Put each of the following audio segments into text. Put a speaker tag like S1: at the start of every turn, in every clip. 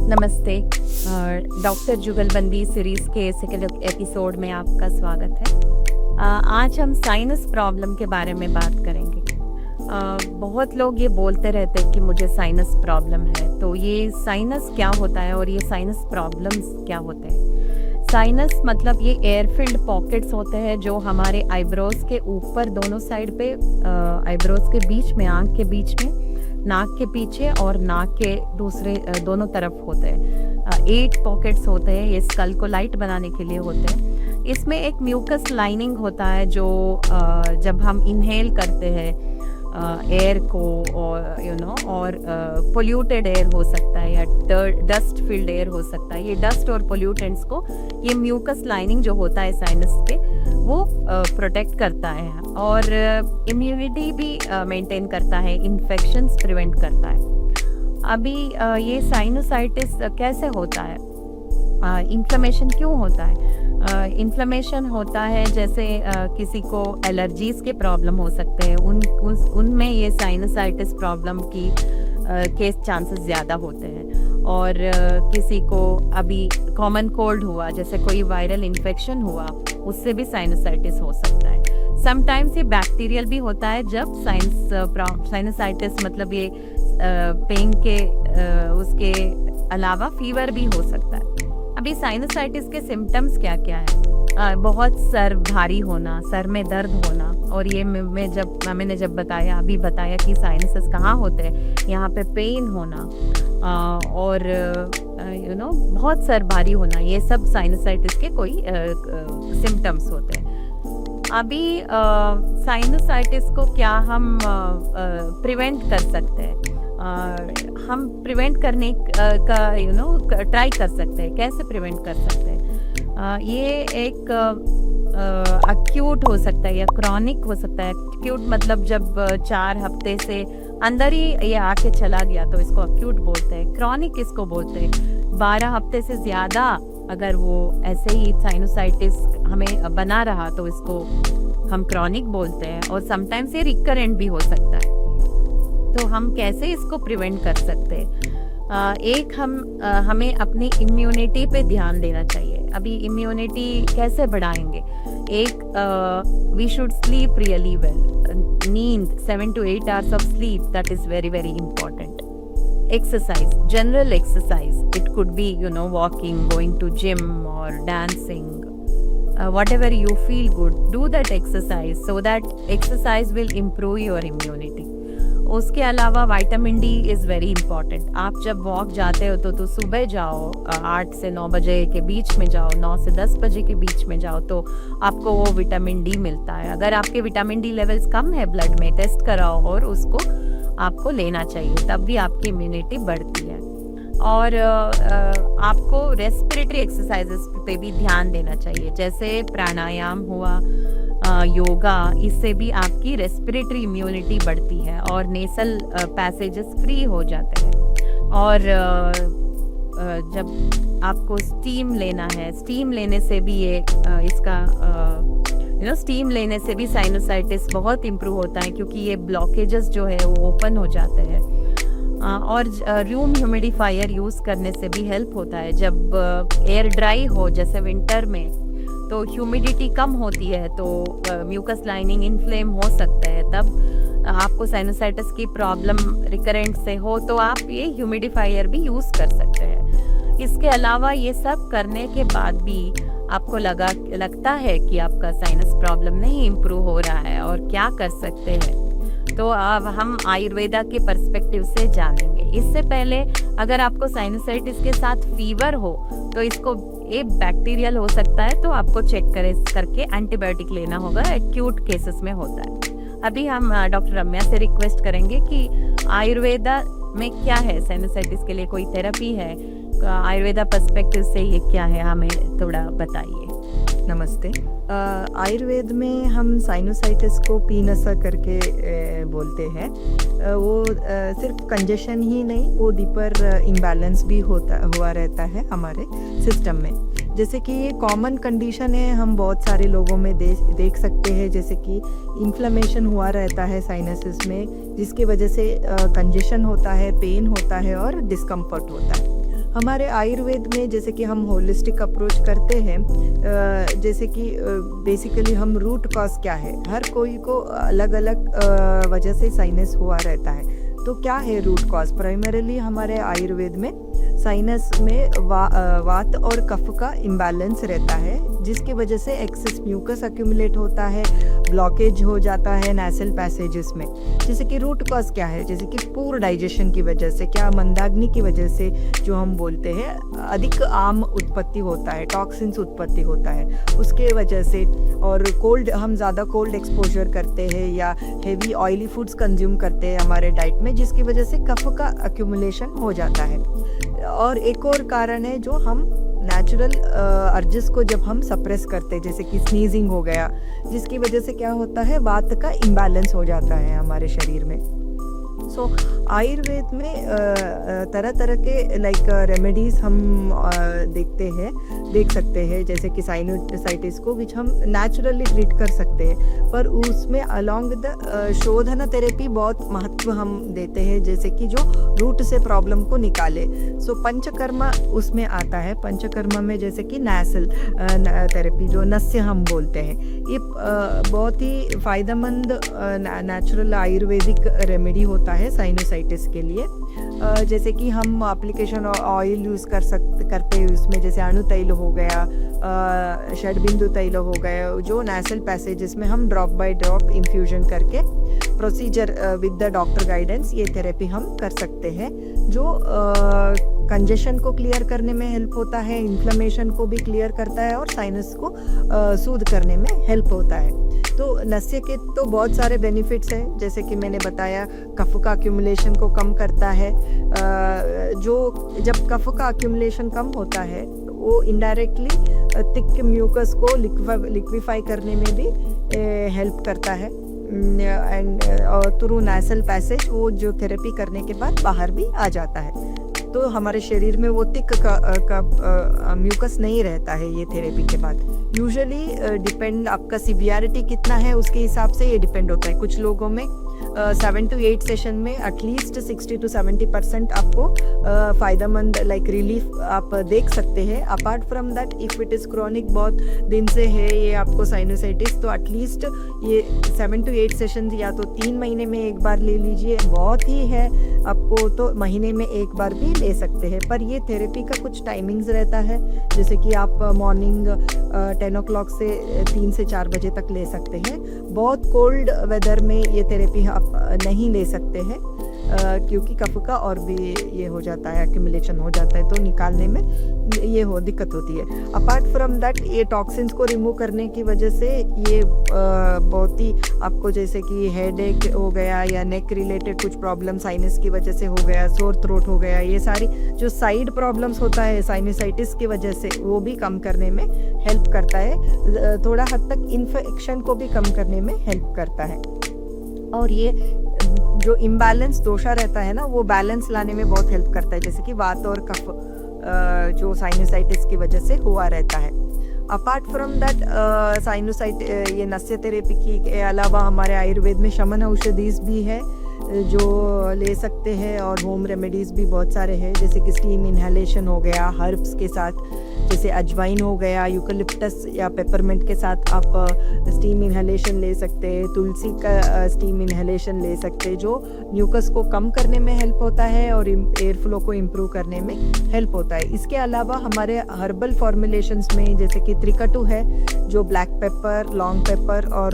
S1: नमस्ते। डॉक्टर जुगलबंदी सीरीज़ के सेकेंड एपिसोड में आपका स्वागत है। आज हम साइनस प्रॉब्लम के बारे में बात करेंगे। बहुत लोग ये बोलते रहते हैं कि मुझे साइनस प्रॉब्लम है, तो ये साइनस क्या होता है और ये साइनस प्रॉब्लम्स क्या होते हैं। साइनस मतलब ये एयर फिल्ड पॉकेट्स होते हैं जो हमारे आईब्रोज के ऊपर दोनों साइड पे, आईब्रोज के बीच में, आँख के बीच में, नाक के पीछे और नाक के दूसरे दोनों तरफ होते हैं। 8 पॉकेट्स होते हैं। ये स्कल को लाइट बनाने के लिए होते हैं। इसमें एक म्यूकस लाइनिंग होता है जो जब हम इनहेल करते हैं एयर को, और पोल्यूटेड एयर हो सकता है या डस्ट फिल्ड एयर हो सकता है, ये डस्ट और पोल्यूटेंट्स को ये म्यूकस लाइनिंग जो होता है साइनस पे वो प्रोटेक्ट करता है और इम्यूनिटी भी मेंटेन करता है, इन्फेक्शंस प्रिवेंट करता है। अभी ये साइनोसाइटिस कैसे होता है, इन्फ्लेमेशन क्यों होता है? इन्फ्लेमेशन होता है जैसे किसी को एलर्जीज के प्रॉब्लम हो सकते हैं, उनमें ये साइनोसाइटिस प्रॉब्लम की केस चांसेस ज़्यादा होते हैं। और किसी को अभी कॉमन कोल्ड हुआ, जैसे कोई वायरल इन्फेक्शन हुआ, उससे भी साइनोसाइटिस हो सकता है। समटाइम्स ये बैक्टीरियल भी होता है, जब साइनोसाइटिस मतलब ये पेन के उसके अलावा फीवर भी हो सकता है। अभी साइनोसाइटिस के सिम्टम्स क्या क्या है? बहुत सर भारी होना, सर में दर्द होना, और ये मैंने जब बताया कि साइनसेस कहाँ होते हैं, यहाँ पे पेन होना और बहुत सर भारी होना, ये सब साइनोसाइटिस के कोई सिम्टम्स होते हैं। अभी साइनोसाइटिस को क्या हम प्रिवेंट कर सकते हैं? हम प्रिवेंट करने का ट्राई कर सकते हैं। कैसे प्रिवेंट कर सकते हैं? ये एक अक्यूट हो सकता है या क्रॉनिक हो सकता है। अक्यूट मतलब जब 4 हफ्ते से अंदर ही ये आके चला गया तो इसको अक्यूट बोलते हैं। क्रॉनिक इसको बोलते हैं 12 हफ्ते से ज़्यादा अगर वो ऐसे ही साइनोसाइटिस हमें बना रहा तो इसको हम क्रॉनिक बोलते हैं। और समटाइम्स ये रिकरेंट भी हो सकता है। तो हम कैसे इसको प्रिवेंट कर सकते हैं? हमें अपनी इम्यूनिटी पे ध्यान देना चाहिए। अभी इम्यूनिटी कैसे बढ़ाएंगे? We should sleep really well. नींद 7 to 8 hours of sleep, that is very very important. Exercise, general exercise, it could be walking, going to gym और dancing, whatever you feel good, do that exercise so that exercise will improve your immunity. उसके अलावा vitamin D is very important. आप जब walk जाते हो तो सुबह जाओ, 8 से 9 बजे के बीच में जाओ, 9 से 10 बजे के बीच में जाओ, तो आपको वो विटामिन डी मिलता है। अगर आपके विटामिन डी लेवल्स कम है ब्लड में, टेस्ट कराओ और उसको आपको लेना चाहिए, तब भी आपकी इम्यूनिटी बढ़ती है। और आपको रेस्पिरेटरी एक्सरसाइजेस पे भी ध्यान देना चाहिए, जैसे प्राणायाम हुआ, योगा, इससे भी आपकी रेस्पिरेटरी इम्यूनिटी बढ़ती है और नेसल पैसेजेस फ्री हो जाते हैं। और जब आपको स्टीम लेना है, स्टीम लेने से भी स्टीम लेने से भी साइनोसाइटिस बहुत इम्प्रूव होता है, क्योंकि ये ब्लॉकेजेस जो है वो ओपन हो जाते हैं। और रूम ह्यूमिडिफायर यूज़ करने से भी हेल्प होता है। जब एयर ड्राई हो, जैसे विंटर में, तो ह्यूमिडिटी कम होती है, तो म्यूकस लाइनिंग इन्फ्लेम हो सकता है। तब आपको साइनोसाइटिस की प्रॉब्लम रिकरेंट से हो तो आप ये ह्यूमिडिफायर भी यूज़ कर सकते हैं। इसके अलावा ये सब करने के बाद भी आपको लगता है कि आपका साइनस प्रॉब्लम नहीं इम्प्रूव हो रहा है और क्या कर सकते हैं, तो अब हम आयुर्वेदा के पर्सपेक्टिव से जानेंगे। इससे पहले अगर आपको साइनोसाइटिस के साथ फीवर हो तो इसको ये बैक्टीरियल हो सकता है, तो आपको चेक करके एंटीबायोटिक लेना होगा, एक्यूट केसेस में होता है। अभी हम डॉक्टर रम्या से रिक्वेस्ट करेंगे कि आयुर्वेदा में क्या है, साइनोसाइटिस के लिए कोई थेरेपी है? आयुर्वेदा पर्सपेक्टिव से ये क्या है, हमें थोड़ा बताइए।
S2: नमस्ते। आयुर्वेद में हम साइनोसाइटिस को पीनसा करके बोलते हैं। वो सिर्फ कंजेशन ही नहीं, वो डीपर इम्बैलेंस भी हुआ रहता है हमारे सिस्टम में। जैसे कि ये कॉमन कंडीशन है, हम बहुत सारे लोगों में देख सकते हैं, जैसे कि इन्फ्लेमेशन हुआ रहता है साइनसिस में, जिसकी वजह से कंजेशन होता है, पेन होता है और डिस्कम्फर्ट होता है। हमारे आयुर्वेद में जैसे कि हम होलिस्टिक अप्रोच करते हैं, जैसे कि बेसिकली हम रूट कॉज क्या है, हर कोई को अलग अलग वजह से साइनस हुआ रहता है। तो क्या है रूट कॉज? प्राइमरीली हमारे आयुर्वेद में साइनस में वात और कफ का इम्बैलेंस रहता है, जिसकी वजह से एक्सेस म्यूकस अक्यूमुलेट होता है, ब्लॉकेज हो जाता है नेसल पैसेजेस में। जैसे कि रूट कॉज क्या है, जैसे कि पूर डाइजेशन की वजह से, क्या मंदाग्नि की वजह से जो हम बोलते हैं अधिक आम उत्पत्ति होता है, टॉक्सिन्स उत्पत्ति होता है उसके वजह से, और कोल्ड, हम ज़्यादा कोल्ड एक्सपोजर करते हैं या हेवी ऑयली फूड्स कंज्यूम करते हैं हमारे डाइट में, जिसकी वजह से कफ का अक्यूमुलेशन हो जाता है। और एक और कारण है जो हम नेचुरल अर्जेस को जब हम सप्रेस करते हैं, जैसे कि स्नीजिंग हो गया, जिसकी वजह से क्या होता है, वात का इम्बैलेंस हो जाता है हमारे शरीर में। सो आयुर्वेद में तरह तरह के लाइक रेमेडीज़ हम देख सकते हैं, जैसे कि साइनोसाइटिस को विच हम नेचुरली ट्रीट कर सकते हैं, पर उसमें अलॉन्ग विद शोधन थेरेपी बहुत महत्व हम देते हैं, जैसे कि जो रूट से प्रॉब्लम को निकाले। सो पंचकर्मा उसमें आता है। पंचकर्मा में जैसे कि नैसल थेरेपी, जो नस्य हम बोलते हैं, ये बहुत ही फ़ायदेमंद नेचुरल आयुर्वेदिक रेमेडी होता है साइनोसाइटिस के लिए। जैसे कि हम एप्लीकेशन ऑयल यूज़ करते हैं उसमें, जैसे अणु तैल हो गया, षडबिंदु तैल हो गया, जो नेसल पैसेजेस में हम ड्रॉप बाय ड्रॉप इन्फ्यूजन करके procedure with the doctor guidance ये थेरेपी हम कर सकते हैं, जो कंजेशन को क्लियर करने में हेल्प होता है, इन्फ्लेमेशन को भी क्लियर करता है और साइनस को सूद करने में हेल्प होता है। तो नस्य के तो बहुत सारे बेनिफिट्स हैं, जैसे कि मैंने बताया, कफ का अक्यूमुलेशन को कम करता है। जो जब कफ का अक्यूमुलेशन कम होता है वो इनडायरेक्टली थिक म्यूकस को लिक्विफाई करने में भी हेल्प करता है, एंड थ्रू नेसल पैसेज वो जो थेरेपी करने के बाद बाहर भी आ जाता है। तो हमारे शरीर में वो थिक का म्यूकस नहीं रहता है ये थेरेपी के बाद। यूजुअली डिपेंड आपका सिवियरिटी कितना है उसके हिसाब से ये डिपेंड होता है। कुछ लोगों में 7 to 8 सेशन में एटलीस्ट 60 to 70% आपको फ़ायदेमंद लाइक रिलीफ आप देख सकते हैं। Apart from that, if it is chronic, बहुत दिन से है ये आपको साइनोसाइटिस, तो एटलीस्ट ये 7 to 8 सेशन या तो 3 महीने में एक बार ले लीजिए, बहुत ही है आपको तो महीने में एक बार भी ले सकते हैं। पर ये थेरेपी का कुछ टाइमिंग्स रहता है, जैसे कि आप मॉर्निंग 10 o'clock से 3 से 4 बजे तक ले सकते हैं। बहुत कोल्ड वेदर में ये थेरेपी आप नहीं ले सकते हैं, क्योंकि कफ का और भी ये हो जाता है, एक्यूमुलेशन हो जाता है, तो निकालने में ये दिक्कत होती है। अपार्ट फ्रॉम दैट, ये टॉक्सिन्स को रिमूव करने की वजह से ये बहुत ही आपको, जैसे कि हेडेक हो गया या नेक रिलेटेड कुछ प्रॉब्लम साइनस की वजह से हो गया, सोर थ्रोट हो गया, ये सारी जो साइड प्रॉब्लम्स होता है साइनोसाइटिस की वजह से, वो भी कम करने में हेल्प करता है। थोड़ा हद तक इन्फेक्शन को भी कम करने में हेल्प करता है। और ये जो इम्बैलेंस दोषा रहता है ना, वो बैलेंस लाने में बहुत हेल्प करता है, जैसे कि वात और कफ जो साइनोसाइटिस की वजह से हुआ रहता है। अपार्ट फ्रॉम दैट, ये नस्य थेरेपी के अलावा हमारे आयुर्वेद में शमन औषधीज भी है जो ले सकते हैं, और होम रेमेडीज़ भी बहुत सारे हैं, जैसे कि स्टीम इन्हेलेशन हो गया हर्ब्स के साथ, जैसे अजवाइन हो गया, यूकलिप्टस या पेपरमेंट के साथ आप स्टीम इन्हेलेशन ले सकते हैं। तुलसी का स्टीम इन्हेलेशन ले सकते हैं, जो म्यूकस को कम करने में हेल्प होता है और एयर फ्लो को इम्प्रूव करने में हेल्प होता है। इसके अलावा हमारे हर्बल फॉर्मुलेशंस में, जैसे कि त्रिकटु है, जो ब्लैक पेपर, लॉन्ग पेपर और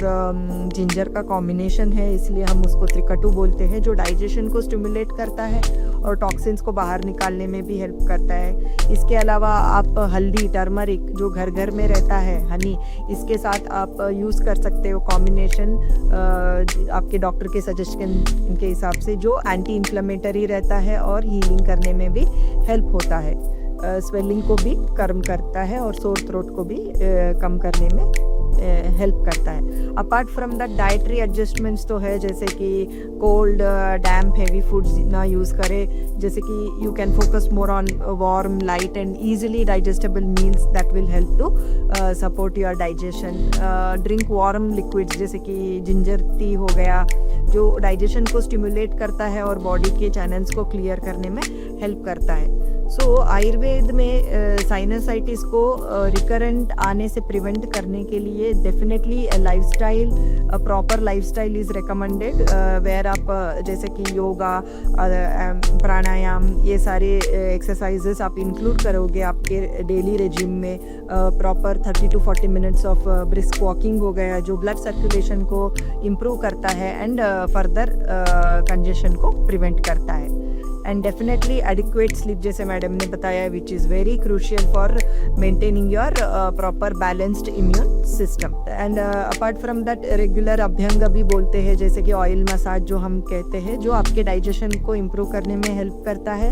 S2: जिंजर का कॉम्बिनेशन है, इसलिए हम उसको त्रिकटु बोलते हैं, जो डाइजेशन को स्टिमुलेट करता है और टॉक्सिन्स को बाहर निकालने में भी हेल्प करता है। इसके अलावा आप हल्दी, टर्मरिक, जो घर घर में रहता है, हनी, इसके साथ आप यूज़ कर सकते हो कॉम्बिनेशन, आपके डॉक्टर के सजेशन के हिसाब से, जो एंटी इन्फ्लेमेटरी रहता है और हीलिंग करने में भी हेल्प होता है, स्वेलिंग को भी कम करता है और सोर थ्रोट को भी कम करने में हेल्प करता है। Apart from that, dietary adjustments तो है, जैसे कि कोल्ड, डैम्प, हेवी फूड्स ना यूज़ करें, जैसे कि you can focus more on warm, light and easily digestible meals that will help to support your digestion. Drink warm liquids, जैसे कि जिंजर टी हो गया, जो डाइजेशन को स्टिमुलेट करता है और बॉडी के चैनल्स को क्लियर करने में हेल्प करता है। सो आयुर्वेद में साइनसाइटिस को रिकरेंट आने से प्रिवेंट करने के लिए definitely lifestyle, proper lifestyle is recommended, where आप जैसे कि योगा, प्राणायाम, ये सारे एक्सरसाइजेस आप इंक्लूड करोगे आपके डेली रेजिम में। Proper 30 to 40 minutes of brisk walking हो गया जो ब्लड सर्कुलेशन को इम्प्रूव करता है एंड फर्दर कंजेशन को प्रिवेंट करता है। एंड डेफिनेटली एडिक्वेट स्लीप, जैसे मैडम ने बताया, which is very crucial for maintaining your proper balanced immune system. And apart from that regular अभ्यंग भी बोलते हैं, जैसे कि ऑयल मसाज जो हम कहते हैं, जो आपके डाइजेशन को इम्प्रूव करने में हेल्प करता है,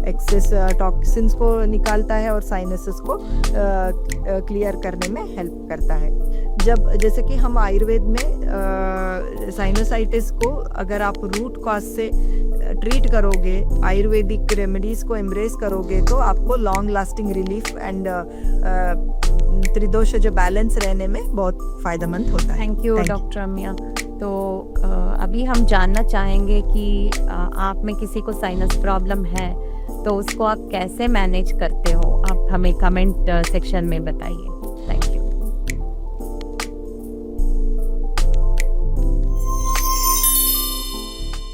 S2: एक्सेस टॉक्सिन्स को निकालता है और साइनसेस को क्लियर करने में हेल्प करता है। जब जैसे कि हम आयुर्वेद में साइनोसाइटिस को अगर आप रूट कॉज से ट्रीट करोगे, आयुर्वेदिक रेमेडीज़ को एम्ब्रेस करोगे, तो आपको लॉन्ग लास्टिंग रिलीफ एंड त्रिदोष जो बैलेंस रहने में बहुत फ़ायदेमंद होता है।
S1: थैंक यू डॉक्टर रम्या। तो अभी हम जानना चाहेंगे कि आप में किसी को साइनस प्रॉब्लम है तो उसको आप कैसे मैनेज करते हो, आप हमें कमेंट सेक्शन में बताइए।